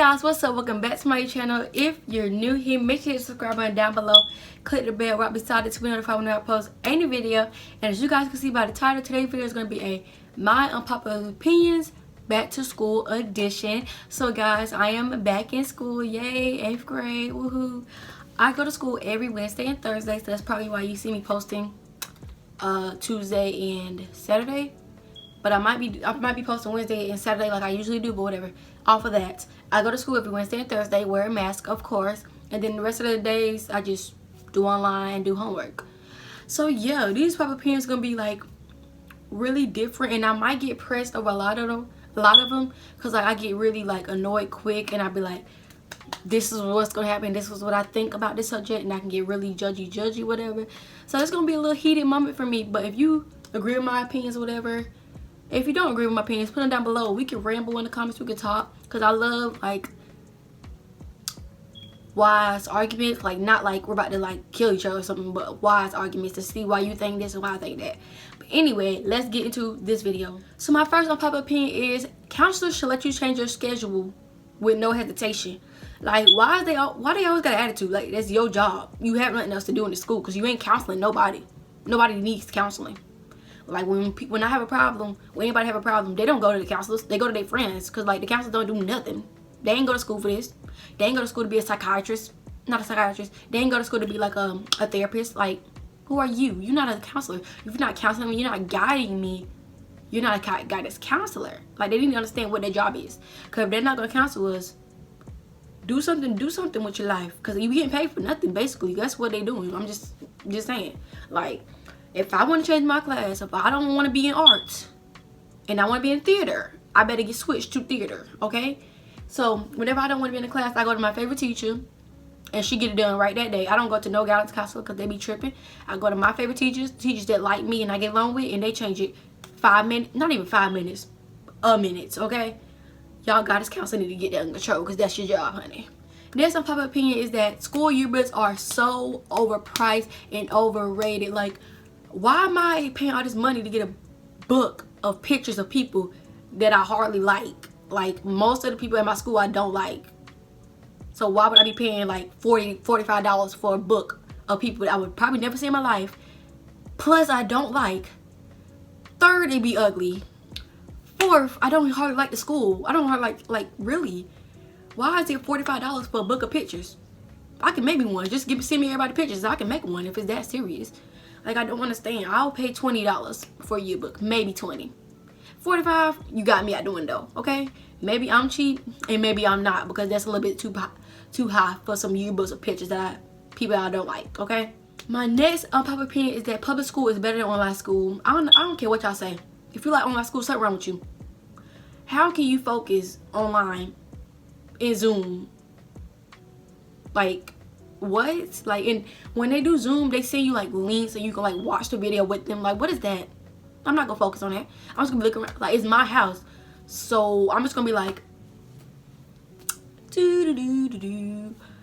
guys, what's up? Welcome back to my channel. If you're new here, make sure you hit the subscribe button down below. Click the bell right beside it to be notified when I post any video. And as you guys can see by the title, today's video is going to be a my unpopular opinions back to school edition. So guys, I am back in school. Yay, 8th grade. Woohoo. I go to school every Wednesday and Thursday, so that's probably why you see me posting Tuesday and Saturday. But I might be posting Wednesday and Saturday like I usually do, but whatever. Off of that, I go to school every Wednesday and Thursday, wear a mask, of course. And then the rest of the days, I just do online and do homework. So yeah, these pop-up opinions gonna be like really different, and I might get pressed over a lot of them, cause like I get really like annoyed quick, and I'll be like, this is what's gonna happen, this is what I think about this subject, and I can get really judgy whatever. So it's gonna be a little heated moment for me. But if you agree with my opinions or whatever, if you don't agree with my opinions, put them down below. We can ramble in the comments, we can talk, because I love like wise arguments, like not like we're about to like kill each other or something, but wise arguments to see why you think this and why I think that. But anyway, let's get into this video. So my first unpopular opinion is counselors should let you change your schedule with no hesitation. Like why they always got an attitude? Like that's your job. You have nothing else to do in the school because you ain't counseling nobody. Nobody needs counseling. Like when I have a problem, when anybody have a problem, they don't go to the counselors, they go to their friends, because like the counselors don't do nothing. They ain't go to school for this. They ain't go to school to be a psychiatrist, not a psychiatrist. They ain't go to school to be like a therapist. Like, who are you? You're not a counselor. If you're not counseling me, you're not guiding me, you're not a guidance counselor. Like, they need to understand what their job is. Because if they're not going to counsel us, do something with your life. Because you getting paid for nothing, basically. That's what they doing. I'm just saying. Like, if I want to change my class, if I don't want to be in arts and I want to be in theater, I better get switched to theater, okay? So whenever I don't want to be in a class, I go to my favorite teacher and she get it done right that day. I don't go to no guidance counselor because they be tripping. I go to my favorite teachers that like me and I get along with, and they change it 5 minutes, not even 5 minutes, a minute, okay? Y'all guidance counselor need to get that under control because that's your job, honey. Next unpopular opinion is that school yearbooks are so overpriced and overrated. Like, why am I paying all this money to get a book of pictures of people that I hardly like? Like, most of the people at my school I don't like. So why would I be paying like $45 for a book of people that I would probably never see in my life? Plus, I don't like. Third, it'd be ugly. Fourth, I don't hardly like the school. I don't hardly like really. Why is it $45 for a book of pictures? I can make me one. Just send me everybody pictures. I can make one if it's that serious. Like, I don't understand. I'll pay $20 for a yearbook. Maybe 20. 45, you got me out the window, okay? Maybe I'm cheap and maybe I'm not, because that's a little bit too high for some yearbooks of pictures that people I don't like, okay? My next unpopular opinion is that public school is better than online school. I don't care what y'all say. If you like online school, something wrong with you. How can you focus online in Zoom? Like, what? Like, and when they do Zoom, they send you like links and you can like watch the video with them. Like, what is that? I'm not gonna focus on that. I'm just gonna be looking around. Like, it's my house, so I'm just gonna be like,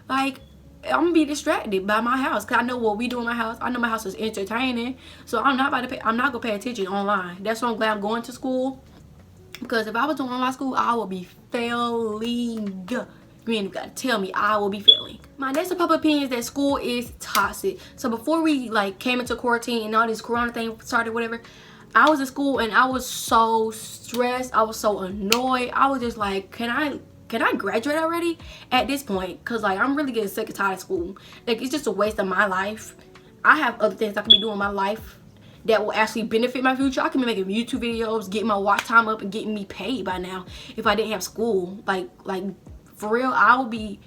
like, I'm gonna be distracted by my house because I know what we do in my house. I know my house is entertaining, so I'm not gonna pay attention online. That's why I'm glad I'm going to school, because if I was doing online school, I would be failing. You ain't gotta tell me I will be failing. My next unpopular opinion is that school is toxic. So before we like came into quarantine and all this corona thing started, whatever, I was in school and I was so stressed. I was so annoyed. I was just like, can I graduate already at this point? Because like, I'm really getting sick and tired of school. Like, it's just a waste of my life. I have other things I can be doing in my life that will actually benefit my future. I can be making YouTube videos, getting my watch time up, and getting me paid by now if I didn't have school. Like for real, I would be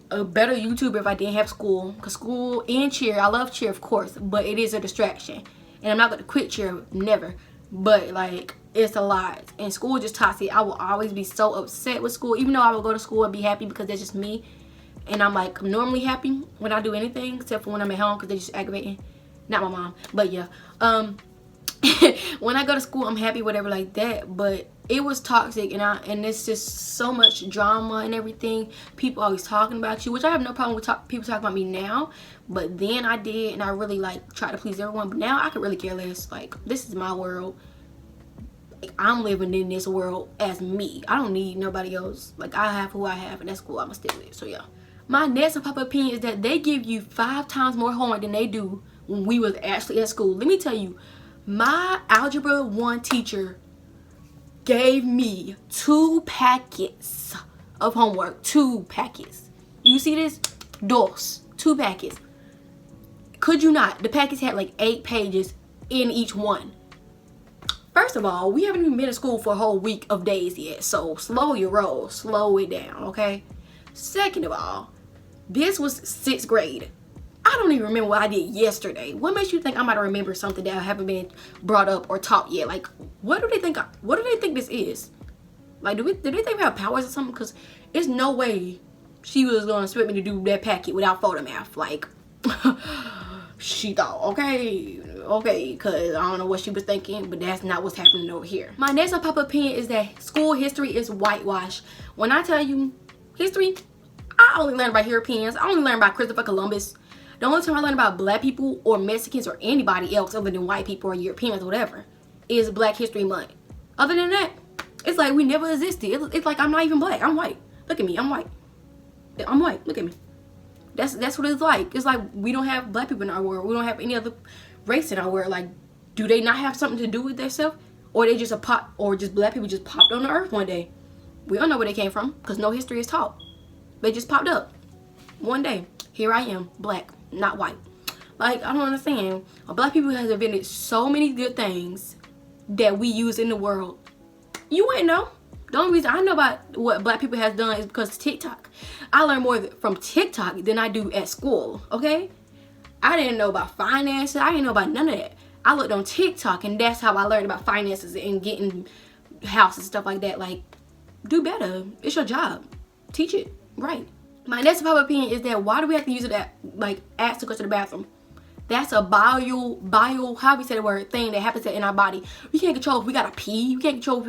a better YouTuber if I didn't have school. Because school and cheer, I love cheer of course, but it is a distraction. And I'm not going to quit cheer, never. But like, it's a lot. And school is just toxic. I will always be so upset with school. Even though I will go to school and be happy because that's just me. And I'm like, I'm normally happy when I do anything, except for when I'm at home because they're just aggravating. Not my mom, but yeah. When I go to school, I'm happy, whatever like that. But it was toxic, and it's just so much drama and everything. People always talking about you, which I have no problem with people talking about me now. But then I did, and I really like try to please everyone. But now I could really care less. Like, this is my world. Like, I'm living in this world as me. I don't need nobody else. Like, I have who I have, and that's cool. I'ma stick with it. So yeah. My next unpopular opinion is that they give you 5 times more homework than they do when we was actually at school. Let me tell you, my Algebra 1 teacher gave me 2 packets of homework. 2 packets. You see this? 2 packets. Could you not? The packets had like 8 pages in each one. First of all, we haven't even been in school for a whole week of days yet. So slow your roll. Slow it down, okay? Second of all, this was 6th grade. I don't even remember what I did yesterday. What makes you think I'm about to remember something that I haven't been brought up or taught yet? Like, what do they think this is? Like, do they think we have powers or something? Because there's no way she was going to expect me to do that packet without photo math. Like, she thought, okay, because I don't know what she was thinking, but that's not what's happening over here. My next unpopular opinion is that school history is whitewash. When I tell you history, I only learned about Europeans. I only learned about Christopher Columbus. The only time I learned about black people or Mexicans or anybody else other than white people or Europeans or whatever is Black History Month. Other than that, it's like we never existed. It's like I'm not even black. I'm white. Look at me. I'm white. I'm white. Look at me. That's what it's like. It's like we don't have black people in our world. We don't have any other race in our world. Like, do they not have something to do with themselves? Or they just just black people just popped on the earth one day? We don't know where they came from because no history is taught. They just popped up one day. Here I am, black, not white. Like, I don't understand. Black people have invented so many good things that we use in the world. You wouldn't know. The only reason I know about what black people has done is because of TikTok. I learned more from TikTok than I do at school, okay? I didn't know about finances. I didn't know about none of that. I looked on TikTok, and that's how I learned about finances and getting houses and stuff like that. Like, do better. It's your job. Teach it right. My next public opinion is that why do we have to use it like ask to go to the bathroom? That's a bio, how we say the word, thing that happens in our body. We can't control if we gotta pee. We can't control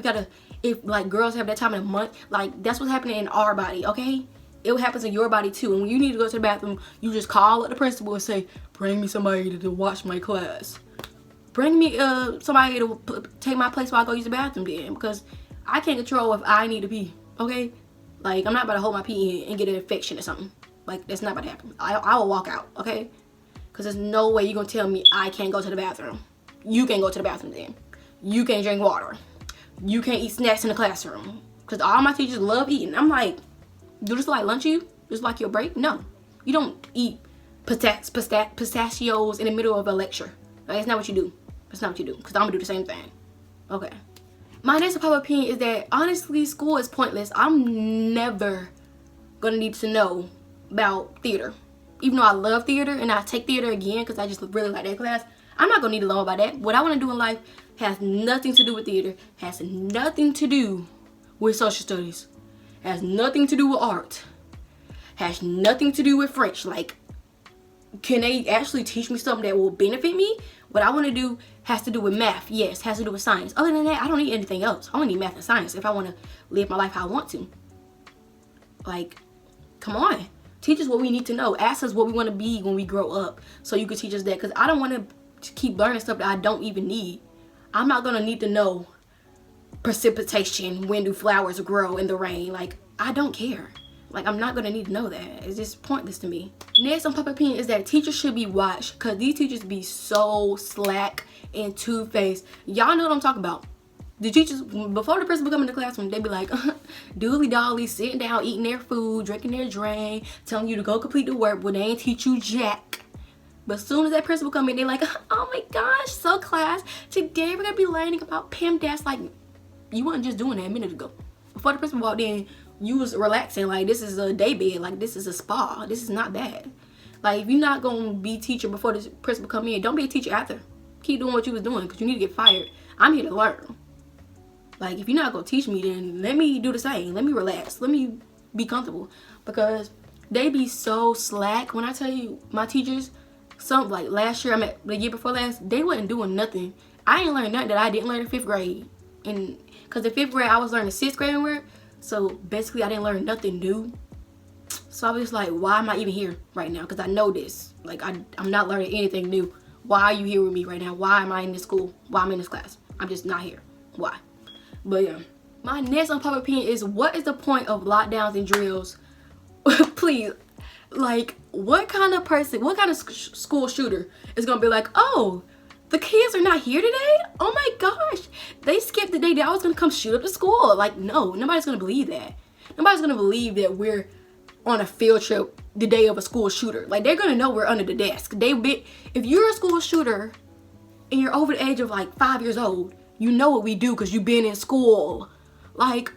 if like girls have that time in a month. Like, that's what's happening in our body, okay? It happens in your body too. And when you need to go to the bathroom, you just call up the principal and say, bring me somebody to watch my class. Bring me somebody to take my place while I go use the bathroom then. Because I can't control if I need to pee, okay? Like, I'm not about to hold my pee in and get an infection or something. Like, that's not about to happen. I will walk out, okay? Because there's no way you're going to tell me I can't go to the bathroom. You can't go to the bathroom then. You can't drink water. You can't eat snacks in the classroom. Because all my teachers love eating. I'm like, do this like lunch you? Just like your break? No. You don't eat pistachios in the middle of a lecture. Like, that's not what you do. That's not what you do. Because I'm going to do the same thing. Okay. My next public opinion is that, honestly, school is pointless. I'm never going to need to know about theater. Even though I love theater and I take theater again because I just really like that class, I'm not going to need to know about that. What I want to do in life has nothing to do with theater, has nothing to do with social studies, has nothing to do with art, has nothing to do with French. Like, can they actually teach me something that will benefit me? What I want to do has to do with math. Yes, has to do with science. Other than that, I don't need anything else. I only need math and science if I want to live my life how I want to. Like, come on. Teach us what we need to know. Ask us what we want to be when we grow up so you can teach us that. Because I don't want to keep learning stuff that I don't even need. I'm not going to need to know precipitation. When do flowers grow in the rain? Like, I don't care. Like, I'm not going to need to know that. It's just pointless to me. Next unpopular opinion is that teachers should be watched. Because these teachers be so slack and two-faced. Y'all know what I'm talking about. The teachers, before the principal come in the classroom, they be like, dooley dolly, sitting down, eating their food, drinking their drink, telling you to go complete the work, but they ain't teach you jack. But as soon as that principal come in, they like, oh my gosh, so class, today we're gonna be learning about PEMDAS. Like, you weren't just doing that a minute ago. Before the principal walked in, you was relaxing, like, this is a day bed, like, this is a spa, this is not bad. Like, if you're not gonna be teacher before the principal come in, don't be a teacher after. Keep doing what you was doing, because you need to get fired. I'm here to learn. Like, if you're not going to teach me, then let me do the same. Let me relax. Let me be comfortable. Because they be so slack. When I tell you, my teachers, some like last year, the year before last, they wasn't doing nothing. I ain't learned nothing that I didn't learn in 5th grade. And because in 5th grade, I was learning 6th grade work. So basically, I didn't learn nothing new. So I was just like, why am I even here right now? Because I know this. Like, I'm not learning anything new. Why are you here with me right now? Why am I in this school? Why am I in this class? I'm just not here. Why? But yeah. My next unpopular opinion is, what is the point of lockdowns and drills? Please, like, what kind of person, what kind of school shooter is gonna be like, oh, the kids are not here today? Oh my gosh, they skipped the day that I was gonna come shoot up the school. Like, no, nobody's gonna believe that. Nobody's gonna believe that we're on a field trip the day of a school shooter. Like, they're gonna know we're under the desk. If you're a school shooter and you're over the age of like 5 years old, you know what we do because you've been in school. Like,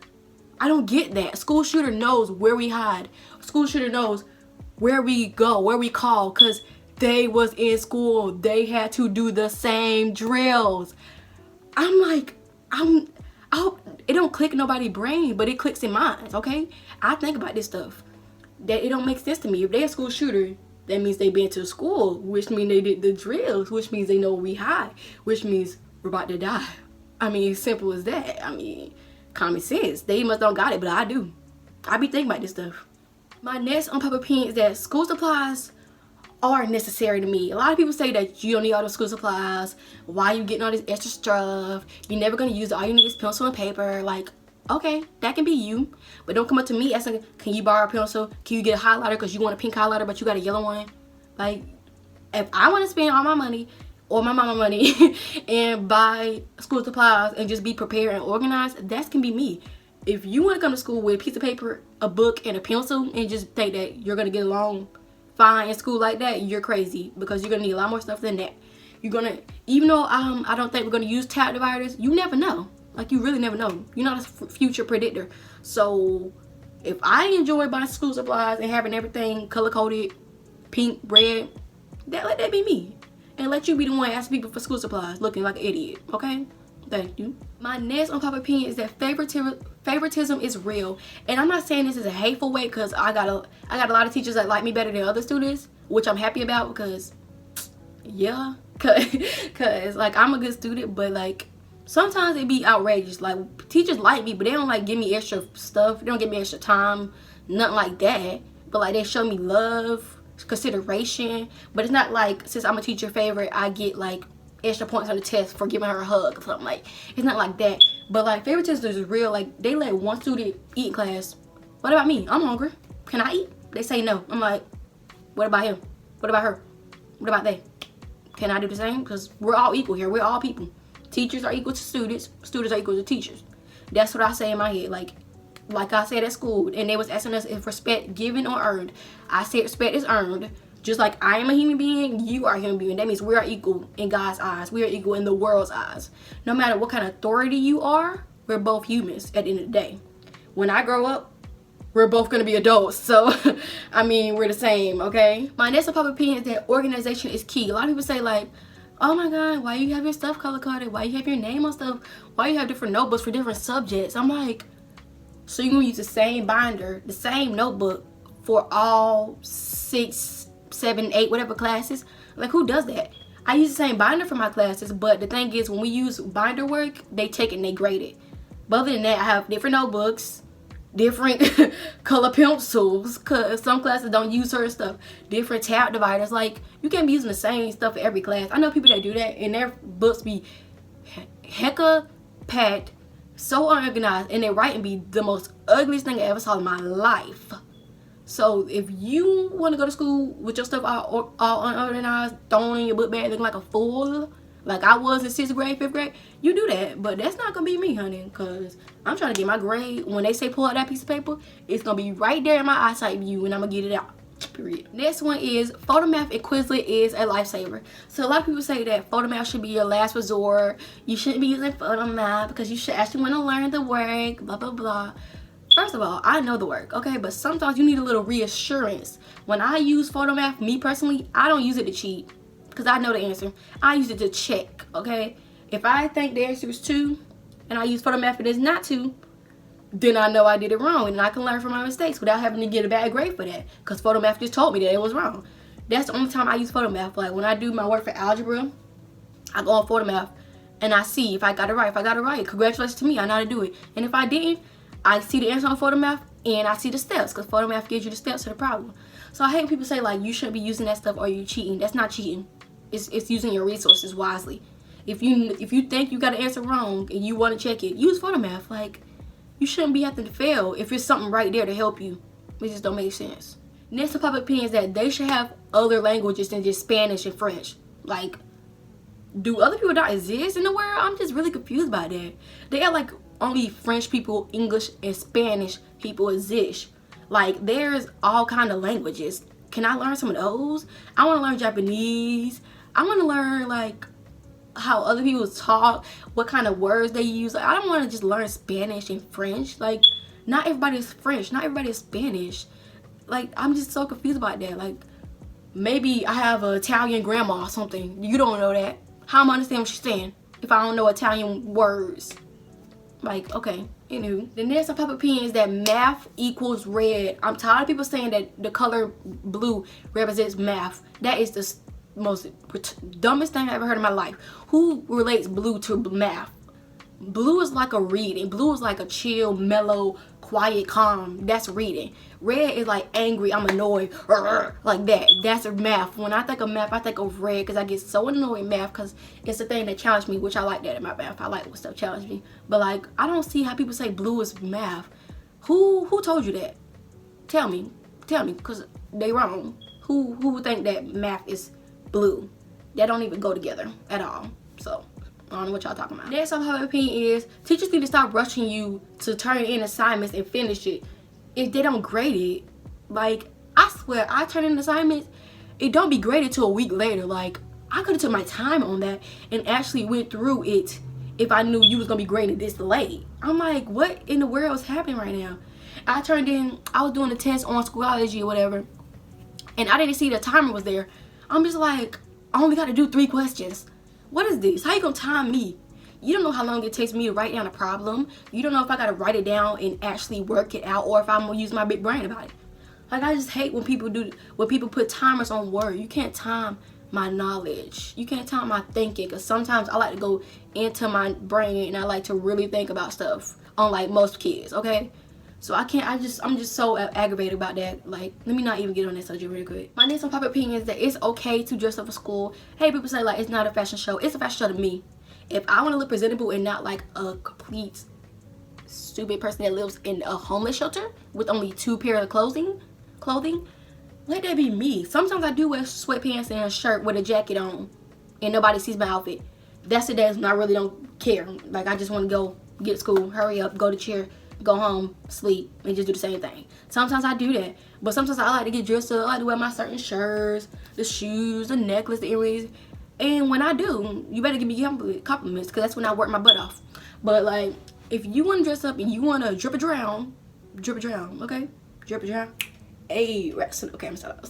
I don't get that. School shooter knows where we hide. School shooter knows where we go, where we call, because they was in school. They had to do the same drills. I'm like, I hope it don't click nobody's brain, but it clicks in mine, okay? I think about this stuff. That it don't make sense to me. If they're a school shooter, that means they been to school, which means they did the drills, which means they know where we hide, which means we're about to die. I mean, simple as that. I mean, common sense. They must don't got it, but I do. I be thinking about this stuff. My next unpopular opinion is that school supplies are necessary to me. A lot of people say that you don't need all the school supplies. Why are you getting all this extra stuff? You're never gonna use it. All you need is pencil and paper. Like, okay, that can be you, but don't come up to me asking, can you borrow a pencil? Can you get a highlighter because you want a pink highlighter but you got a yellow one? Like, if I want to spend all my money or my mama money and buy school supplies and just be prepared and organized, that can be me. If you want to come to school with a piece of paper, a book, and a pencil and just think that you're going to get along fine in school like that, you're crazy, because you're going to need a lot more stuff than that. You're going to, even though I don't think we're going to use tab dividers, you never know. Like, you really never know. You're not a future predictor. So if I enjoy buying school supplies and having everything color-coded, pink, red, let that be me. And let you be the one asking people for school supplies looking like an idiot, okay? Thank you. My next unpopular opinion is that favoritism is real. And I'm not saying this is a hateful way, because I got a lot of teachers that like me better than other students, which I'm happy about, because, yeah. Because, like, I'm a good student, but, like, sometimes it be outrageous. Like, teachers like me, but they don't, like, give me extra stuff. They don't give me extra time, nothing like that. But, like, they show me love, consideration. But it's not like, since I'm a teacher favorite, I get, like, extra points on the test for giving her a hug or something. Like, it's not like that. But, like, favoritism is real. Like, they let one student eat in class. What about me? I'm hungry. Can I eat? They say no. I'm like, what about him? What about her? What about they? Can I do the same? Because we're all equal here. We're all people. Teachers are equal to students. Students are equal to teachers. That's what I say in my head. Like I said at school, and they was asking us if respect given or earned. I said respect is earned. Just like I am a human being, you are a human being. That means we are equal in God's eyes. We are equal in the world's eyes. No matter what kind of authority you are, we're both humans at the end of the day. When I grow up, we're both going to be adults. So, I mean, we're the same, okay? My next unpopular opinion is that organization is key. A lot of people say, like, oh my God, why you have your stuff color-coded? Why you have your name on stuff? Why you have different notebooks for different subjects? I'm like, so you're going to use the same binder, the same notebook for all 6, 7, 8, whatever classes? Like, who does that? I use the same binder for my classes, but the thing is, when we use binder work, they take it and they grade it. But other than that, I have different notebooks, different color pencils, because some classes don't use certain stuff, different tab dividers. Like, you can't be using the same stuff for every class. I know people that do that, and their books be hecka packed, so unorganized, and their writing be the most ugliest thing I ever saw in my life. So if you want to go to school with your stuff all unorganized, thrown in your book bag looking like a fool, like I was in 6th grade, 5th grade, you do that. But that's not going to be me, honey, because I'm trying to get my grade. When they say pull out that piece of paper, it's going to be right there in my eyesight view, and I'm going to get it out. Period. Next one is PhotoMath and Quizlet is a lifesaver. So a lot of people say that PhotoMath should be your last resort. You shouldn't be using PhotoMath because you should actually want to learn the work, blah, blah, blah. First of all, I know the work, okay? But sometimes you need a little reassurance. When I use PhotoMath, me personally, I don't use it to cheat, because I know the answer. I use it to check, okay? If I think the answer is 2 and I use PhotoMath and it's not 2, then I know I did it wrong, and I can learn from my mistakes without having to get a bad grade for that, because PhotoMath just told me that it was wrong. That's the only time I use PhotoMath. Like when I do my work for algebra, I go on PhotoMath and I see if I got it right. If I got it right, congratulations to me, I know how to do it. And if I didn't, I see the answer on PhotoMath and I see the steps, because PhotoMath gives you the steps to the problem. So I hate when people say like you shouldn't be using that stuff or you're cheating. That's not cheating. It's using your resources wisely. If you think you got an answer wrong and you want to check it, use photo math. Like, you shouldn't be having to fail if there's something right there to help you. It just don't make sense. Next, the public opinion is that they should have other languages than just Spanish and French. Like, do other people not exist in the world? I'm just really confused by that. They are like only French people, English, and Spanish people exist. Like, there's all kind of languages. Can I learn some of those? I want to learn Japanese. I want to learn like how other people talk, what kind of words they use. Like, I don't want to just learn Spanish and French. Like, not everybody's French, not everybody's Spanish. Like, I'm just so confused about that. Like, maybe I have an Italian grandma or something. You don't know that. How am I understand what she's saying if I don't know Italian words? Like, okay, anywho. The next unpopular opinion is that math equals red. I'm tired of people saying that the color blue represents math. That is the most dumbest thing I ever heard in my life. Who relates blue to math? Blue is like a reading. Blue is like a chill, mellow, quiet, calm. That's reading. Red is like angry, I'm annoyed, like that. That's math. When I think of math, I think of red because I get so annoyed in math because it's the thing that challenged me, which I like that in my math. I like when stuff challenge me. But like, I don't see how people say blue is math. Who told you that? Tell me, because they wrong. Who would think that math is blue? That don't even go together at all. So I don't know what y'all talking about. Next unpopular opinion is teachers need to stop rushing you to turn in assignments and finish it if they don't grade it. Like, I swear, I turn in assignments, it don't be graded till a week later. Like, I could have took my time on that and actually went through it if I knew you was gonna be graded this late. I'm like, what in the world is happening right now? I was doing a test on Schoology or whatever, and I didn't see the timer was there. I'm just like, I only got to do 3 questions. What is this? How you gonna time me? You don't know how long it takes me to write down a problem. You don't know if I gotta write it down and actually work it out, or if I'm gonna use my big brain about it. Like, I just hate when people put timers on Word. You can't time my knowledge. You can't time my thinking, because sometimes I like to go into my brain and I like to really think about stuff, unlike most kids, okay? So I'm just so aggravated about that. Like, let me not even get on that subject really quick. My next unpopular opinion is that it's okay to dress up for school. Hey, people say like it's not a fashion show. It's a fashion show to me. If I want to look presentable and not like a complete stupid person that lives in a homeless shelter with only 2 pairs of clothing, let that be me. Sometimes I do wear sweatpants and a shirt with a jacket on and nobody sees my outfit. That's the days when I really don't care. Like, I just want to go get to school, hurry up, go to cheer, go home, sleep, and just do the same thing. Sometimes I do that, but sometimes I like to get dressed up. I like to wear my certain shirts, the shoes, the necklace, the earrings. And when I do, you better give me compliments, because that's when I work my butt off. But like, if you want to dress up and you want to drip a drown, okay? Drip a drown. Hey, okay, I'm stop.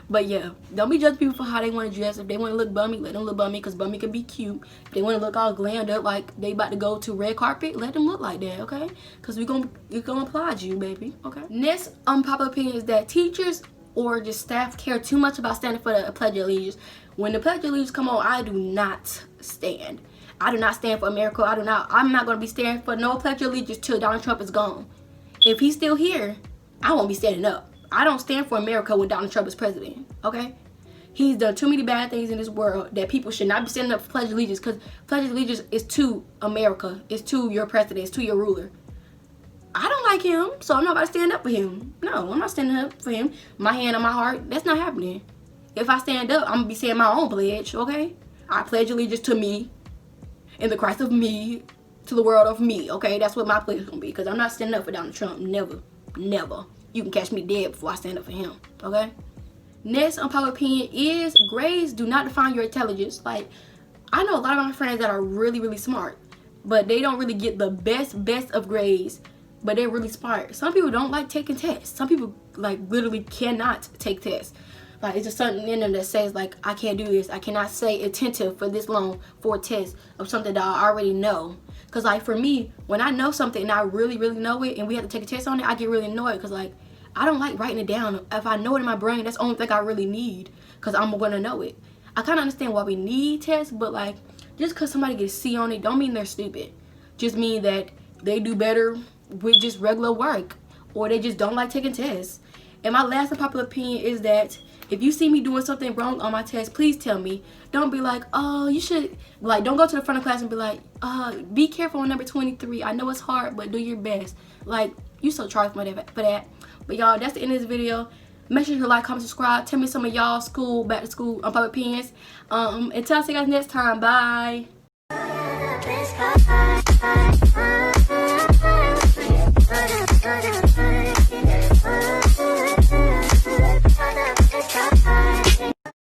But yeah, don't be judging people for how they want to dress. If they want to look bummy, let them look bummy, because bummy can be cute. If they want to look all glammed up like they about to go to red carpet, let them look like that, okay? Because we're gonna applaud you, baby, okay? Next unpopular opinion is that teachers or just staff care too much about standing for the Pledge of Allegiance. When the Pledge of Allegiance come on, I do not stand. I do not stand for America. I'm not going to be standing for no Pledge of Allegiance till Donald Trump is gone. If he's still here, I won't be standing up. I don't stand for America when Donald Trump is president, okay? He's done too many bad things in this world that people should not be standing up for Pledge of Allegiance, because Pledge of Allegiance is to America. It's to your president. It's to your ruler. I don't like him, so I'm not about to stand up for him. No, I'm not standing up for him. My hand on my heart, that's not happening. If I stand up, I'm going to be saying my own pledge, okay? I pledge allegiance to me, in the Christ of me, to the world of me, okay? That's what my pledge is going to be, because I'm not standing up for Donald Trump. Never. Never. You can catch me dead before I stand up for him, okay? Next unpopular opinion is grades do not define your intelligence. Like, I know a lot of my friends that are really, really smart, but they don't really get the best of grades, but they're really smart. Some people don't like taking tests. Some people, like, literally cannot take tests. Like, it's just something in them that says, like, I can't do this. I cannot stay attentive for this long for a test of something that I already know. Because, like, for me, when I know something and I really, really know it and we have to take a test on it, I get really annoyed. Because, like, I don't like writing it down. If I know it in my brain, that's the only thing I really need. Because I'm going to know it. I kind of understand why we need tests. But, like, just because somebody gets C on it don't mean they're stupid. Just mean that they do better with just regular work. Or they just don't like taking tests. And my last unpopular opinion is that If you see me doing something wrong on my test, please tell me. Don't be like, oh, you should, like, don't go to the front of class and be like, be careful on number 23. I know it's hard, but do your best. Like, you so charged for that. But y'all, that's the end of this video. Make sure you like, comment, subscribe. Tell me some of y'all back to school unpopular opinions. Until I see you guys next time. Bye.